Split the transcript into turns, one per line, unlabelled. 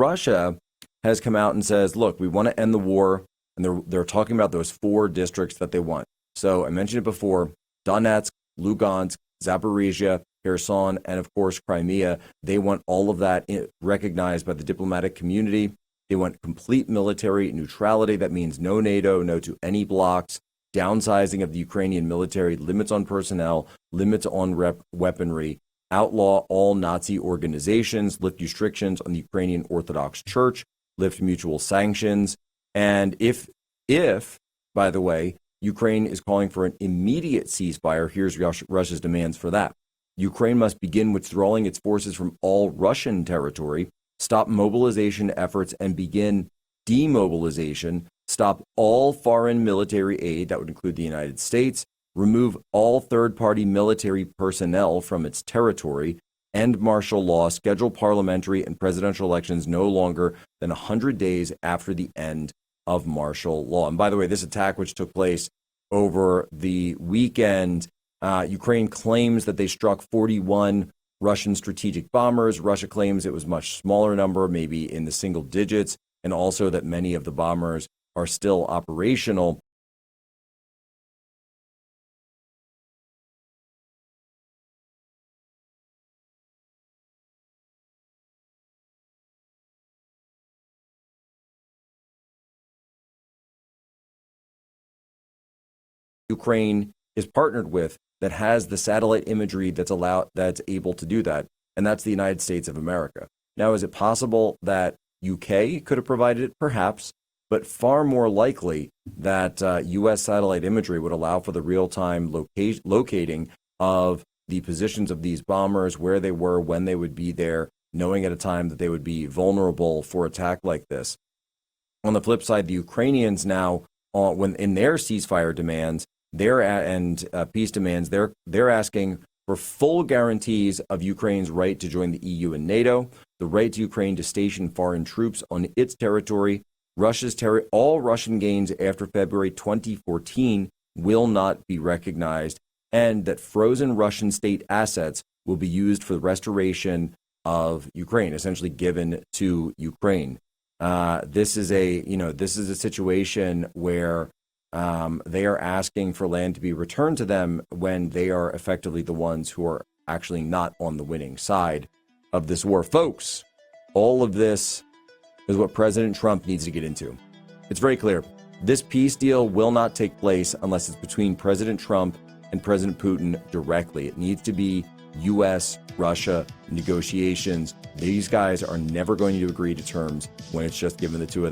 Russia has come out and says, look, we want to end the war. And they're talking about those 4 districts that they want. So I mentioned it before, Donetsk, Lugansk, Zaporizhia, Kherson, and of course, Crimea. They want all of that recognized by the diplomatic community. They want complete military neutrality. That means no NATO, no to any blocks, downsizing of the Ukrainian military, limits on personnel, limits on weaponry, outlaw all Nazi organizations, lift restrictions on the Ukrainian Orthodox Church, lift mutual sanctions. And if, by the way, Ukraine is calling for an immediate ceasefire, here's Russia's demands for that. Ukraine must begin withdrawing its forces from all Russian territory, stop mobilization efforts and begin demobilization, stop all foreign military aid, that would include the United States, remove all third-party military personnel from its territory, end martial law, schedule parliamentary and presidential elections no longer than 100 days after the end of martial law. And by the way, this attack, which took place over the weekend, Ukraine claims that they struck 41 Russian strategic bombers. Russia claims it was a much smaller number, maybe in the single digits, and also that many of the bombers are still operational. Ukraine is partnered with that has the satellite imagery that's able to do that, and that's the United States of America. Now, is it possible that UK could have provided it? Perhaps, but far more likely that U.S. satellite imagery would allow for the real-time locating of the positions of these bombers, where they were, when they would be there, knowing at a time that they would be vulnerable for attack like this. On the flip side, the Ukrainians now, when in their ceasefire demands, peace demands, they're asking for full guarantees of Ukraine's right to join the EU and NATO, the right to Ukraine to station foreign troops on its territory, all Russian gains after February 2014 will not be recognized, and that frozen Russian state assets will be used for the restoration of Ukraine, essentially given to Ukraine. This is a situation where they are asking for land to be returned to them when they are effectively the ones who are actually not on the winning side of this war. Folks, all of this is what President Trump needs to get into. It's very clear. This peace deal will not take place unless it's between President Trump and President Putin directly. It needs to be U.S.-Russia negotiations. These guys are never going to agree to terms when it's just given the two of them.